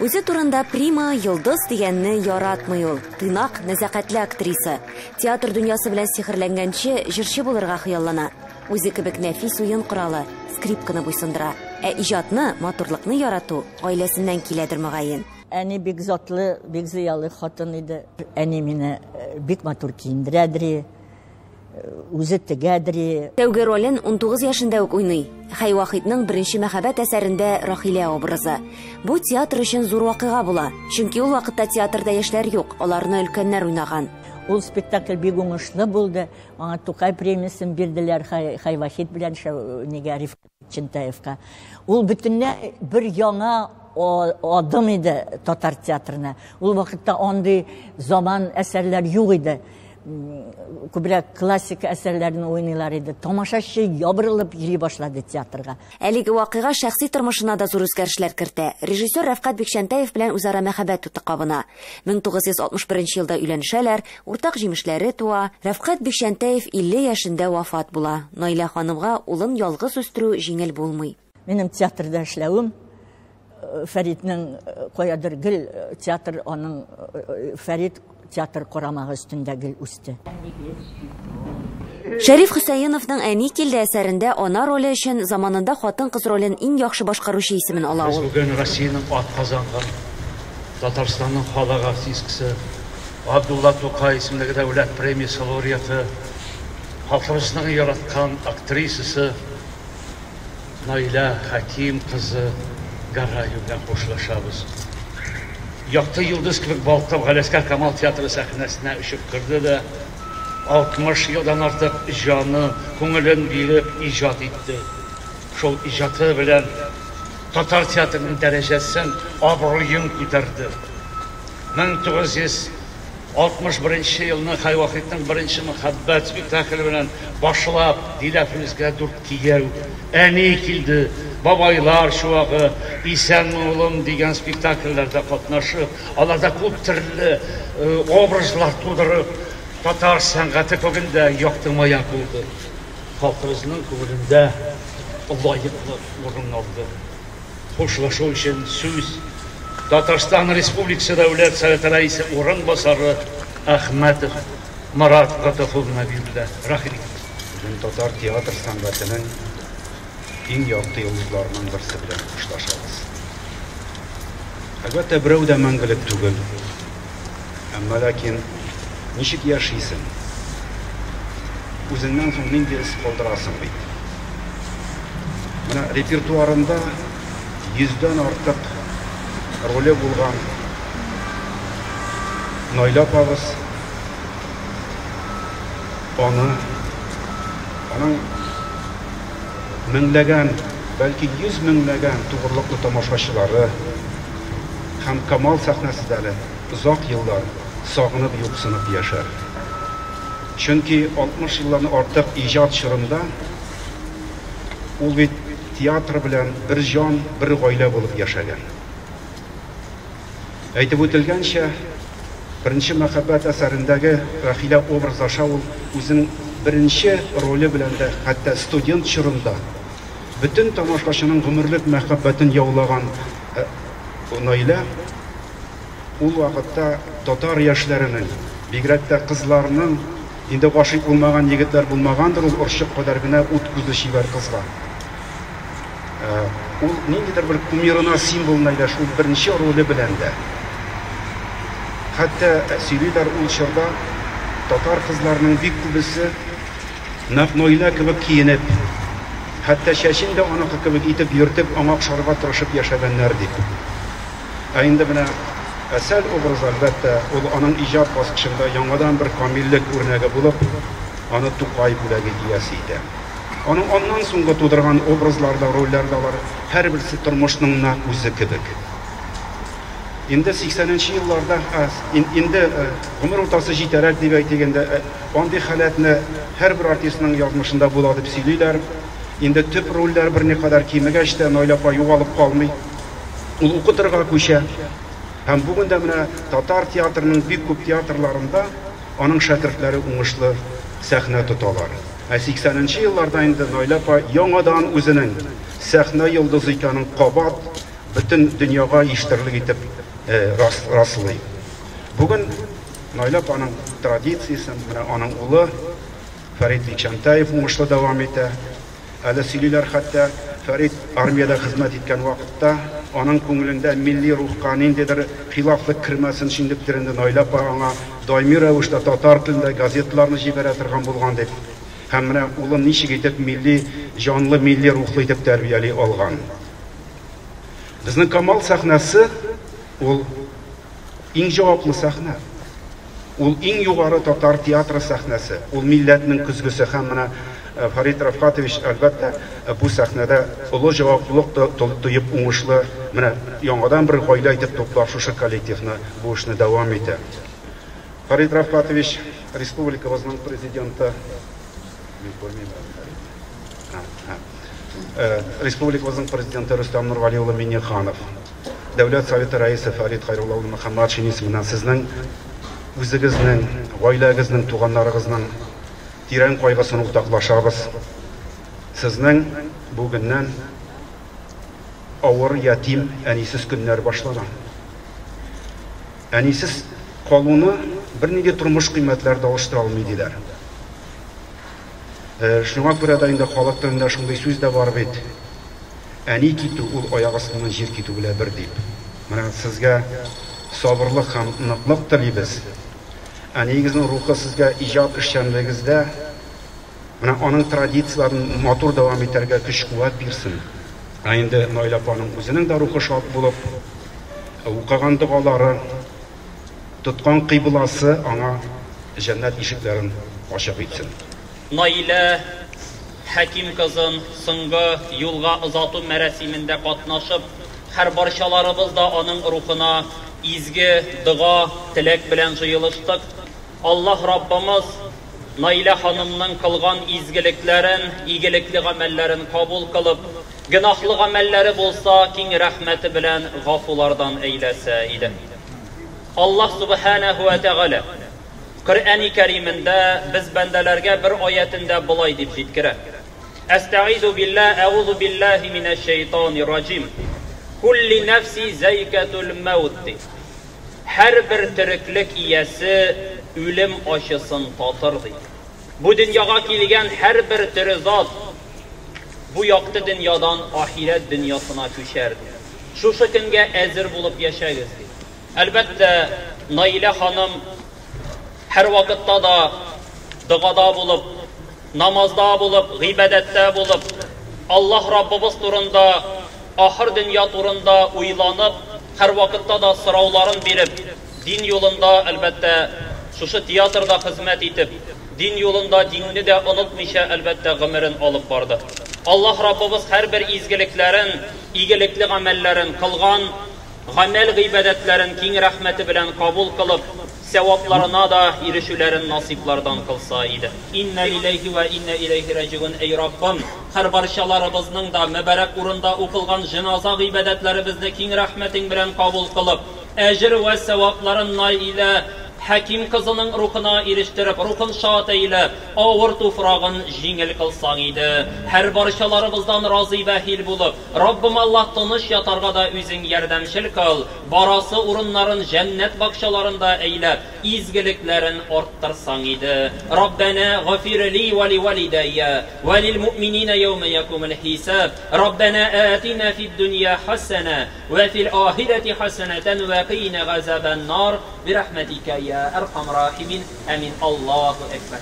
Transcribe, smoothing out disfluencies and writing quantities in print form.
Үзе турында Прима йолдыз дигәнне яратмый ул. Тыйнак, нәзакәтле актриса. Театр дөньясы белән сихерләнгәнче җырчы булырга хыяллана. Үзе кебек нәфис уен коралы, скрипканы буйсындыра. Иҗатны, матурлыкны ярату гаиләсеннән киләдер мөгаен. Әни бик затлы, бик зыялы хатын иде. Әни мине бик матур киендерәдер. Үзе тегәдер. Тәүге ролен 19 яшында ук уйный. Хайвахитның беренче мәхәббәт әсәрендә Рахилә образы. Бу театр өчен зур вакыйга була. Чөнки ул вакытта театрда яшьләр юк, аларны өлкәннәр уйнаган. Ул спектакль бик уңышлы булды. Аңа Тукай премиясын бирделәр Хайвахит белән Рифкат Чинтаевка. Ул бөтенләй бер яңа адым иде татар театрына. Ул вакытта андый заман әсәрләр юк иде. Күбрәк классик әсәрләрне уйныйлар иде. Тамашачы ябырылып йөри башлады театрга. Әлеге вакыйга шәхси тормышына да зур үзгәрешләр кертә. Режиссер Рифкат Бикчәнтәев белән үзара мәхәббәт туты кабына. 1961 елда өйләнешәләр, уртак җимешләре туа. Рифкат Бикчәнтәев 50 яшендә вафат була. Наилә ханымга улын ялгыз үстерү җиңел булмый. Минем театрда эшләвем Фәритнең каядыр гел театр аның Фәрит театр корамагы өстендә гел үсте. Шәриф Хөсәеновның Әни килде әсәрендә ана роле өчен заманында хатын-кыз ролен иң яхшы башкаручы исемен ала ул. Бүген Россиянең атказанган Татарстанның халык артисткасы Абдулла Тукай исемлеге дәүләт премиясе лауреаты, халкыбызның яраткан актрисасы Наилә Хәким кызы Гараю белән хушлашабыз. Якты йолдыз кебек балкып Галәскәр Камал театры сәхнәсенә очып кирде дә 60 елдан артык җаны, күңелен биреп иҗат итте. Шул иҗаты белән татар театрының дәрәҗәсен, абруен күтәрде. 1961 елны Хайвахитның беренче мәхәббәт спектакле белән башлап, Диләфимезгә дүрт кияү, Әни килде, Бабайлар чуагы, Исән улым дигән спектакльләрдә катнашып, аларда күп төрле образлар тудырып, татар сәнгате күгендә яктырмая булды. Халкыбызның күңелендә лаеклы урын алды. Хушлашу өчен сүз Татарстан Республикасы Дәүләт Советы рәисе урынбасары Әхмәтов Марат Гатафовна бирде. Рәхмәт. Татар театр сәнгатенең иң якты йолдызларының берсе белән хушлашабыз. Әлбәттә, берәү дә мәңгелек түгел. Әмма ләкин ничек яшисең? Үзеңнән соң нинди эз калдырасың бит? Менә репертуарында 100дән артык роле булган Наилә апабыз аның меңләгән, бәлки 100 меңләгән тугрылыклы тамашачылары һәм Камал сәхнәсендә озак еллар сагынып юксынып яшәр. Чөнки 60 елларны артык иҗат чорында ул бит театр белән бер җан, бер гаилә булып яшәгән. Әйтеп үтелгәнчә, беренче мәхәббәт әсәрендәге Рахилә образы аша ул үзенең беренче роле белән дә, хәтта студент чорында бөтен тамашачының гомерлек мәхәббәтен яулаган Наилә ул вакытта татар яшьләренең, бигрәк тә кызларның, инде гашыйк булмаган егетләр булмагандыр, ул орчык кадәр генә ут күзле шибәр кызга. Ул ниндидер бер кумирына символ Наилә шул беренче роле белән дә. Хәтта сөйлиләр ул чорда татар кызларының бик күбесе нәкъ Наилә кебек киенеп, хәтта чәчен дә аныкы кебек итеп йөртеп, аңа охшарга тырышып яшәгәннәр дип. Инде менә әсәр образы әлбәттә ул аның иҗат баскычында яңадан бер камиллек үрнәге булып, аны Тукай бүләге иясе итә. Аның аннан соңгы тудырган образларда, рольләрдә алар һәрберсе тормышның нәкъ үзе кебек. Инде 80нче елларда инде гомер уртасы җитәрәк дип әйтгәндә, андый халәтне һәрбер артистның язмышында була дип сөйлиләр. Инде төп рольләр берникадәр кимегәч тә Наилә апа югалып калмый. Ул укытырга күчә. Һәм бүген дә менә татар театрының бик күп театрларында аның шәкертләре уңышлы сәхнә тоталар. 80нче елларда инде Наилә апа яңадан үзенең сәхнә йолдызы икәнен кабат bütün dünyaga ишетерлек итеп раслый. Бүген Наилә аның традициясен, менә аның улы Фәрит Бикчәнтәев уңышлы дәвам итә. Әле сөйлиләр, хәтта Фәрит армияда хезмәт иткән вакытта аның күңелендә милли рухка ниндидер хилафлык кирмәсен шиндиптер инде. Наилә аңа даими рәвештә татар телендә газеталарны җибәрә торган булган дип. Һәм менә улын ничек итеп милли, җанлы, милли рухлы итеп тәрбияли алган. Безнең Камал сәхнәсе ул иң җаваплы сәхнә. Ул иң югары татар театры сәхнәсе. Ул милләтнең көзгесе. Һәм менә Фәрит Рафкатович әлбәттә бу сәхнәдә олы җаваплылык тоеп уңышлы, менә яңадан бер гаилә итеп туплап шушы коллективны бу эшне дәвам итә. Фәрит Рафкатович республикабызның президенты, республикабызның президенты Рөстәм Нургали улы Миңнеханов, Дәүләт Советы рәисе Фәрит Хәйрулла улы Мөхәммәтшин исеменнән сезнең үзегезнең, гаиләгезнең, туганнарыгызның тирән кайгысын уртаклашабыз. Сезнең бүгеннән авыр ятим, әнисез көннәр башлана. Әнисез калуны бернинди тормыш кыйммәтләре алыштыра алмый диләр. Шуңа күрә дә инде халык телендә шундый сүз дә бар бит. Әни китү ул аяк астыннан җир китү белән бер дип. Менә сезгә сабырлык һәм ныклык телибез. Әнигезнең рухы сезгә иҗат эшчәнлегегездә менә аның традицияларын матур дәвам итәргә көч-куәт бирсен. Инде Наилә апаның үзенең дә рухы шат булып, укыган дугалары, тоткан кыйбласы аңа җәннәт ишекләрен ачып итсен. Наилә Хәким кызын соңгы юлга озату мәрәсимендә катнашып, һәр барчаларыбыз да аның рухына изге дога, теләк белән җыелыштык. Аллаһ Раббымыз Наилә ханымның кылган изгелекләрен, игелекле гамәлләрен кабул кылып, гынахлы гамәлләре булса, киң рәхмәте белән гафулардан әйләсә иде. Аллаһ Субханаһу ва Тәгалә Коръән-и Кәримендә без бәндәләргә бер аятында булай дип җиткерә. Әстәгъизу биллаһи, әгъузу биллаһи минәш шәйтанир раҗим. Кулли нәфси зайкатул маут. Һәр бер тереклек иясе үлем ачысын татыр ди. Бу дөньяга килгән һәр бер тере зат бу якты дөньядан ахирәт дөньясына күчәр. Шушы көнгә әзер булып яшәгез ди. Әлбәттә, Наилә ханым һәр вакытта да дугада булып, намазда булып, гыйбадәттә булып, Аллаһ Раббыбыз турында, ахыр дөнья турында уйланып, һәр вакытта да сорауларын биреп, дин юлында, әлбәттә, шушы театрда хезмәт итеп, дин юлында динне дә онытмыйча, әлбәттә, гомерен алып барды. Аллаһ Раббыбыз һәр бер изгелекләрен, игелекле гамәлләрен кылган, гамәл гыйбадәтләрен киң рәхмәте белән кабул кылып, савапларына да ирешүләрен насиплардан кылса иде. Инна илейхи ва инна илейхи раҗиун. Эй Раббым, һәр барчаларыбызның да мөбарәк урында укылган җиназа гыйбадәтләребезне киң рәхмәтең белән кабул кылып, әҗр ва савапларын Наилә Хәким кызының рухына ирештереп, рухын шат әйләп, авыр туфрагын җиңел кылсаң иде. Һәр барчаларыбыздан разый бәхил булып, Раббым Аллаһ тыныч ятарга да үзең ярдәмчел кыл. Барасы урыннарын җәннәт бакчаларында әйләп, изгелекләрен арттырсаң иде. Раббана гафир ли ва ли валидайя ва лил муъминина яума якумул хисаб. Раббана атина фид дунья хасана ва фил ахирати хасанатан ва qina газабан нар برحمتك يا أرحم الراحمين. آمين. الله أكبر.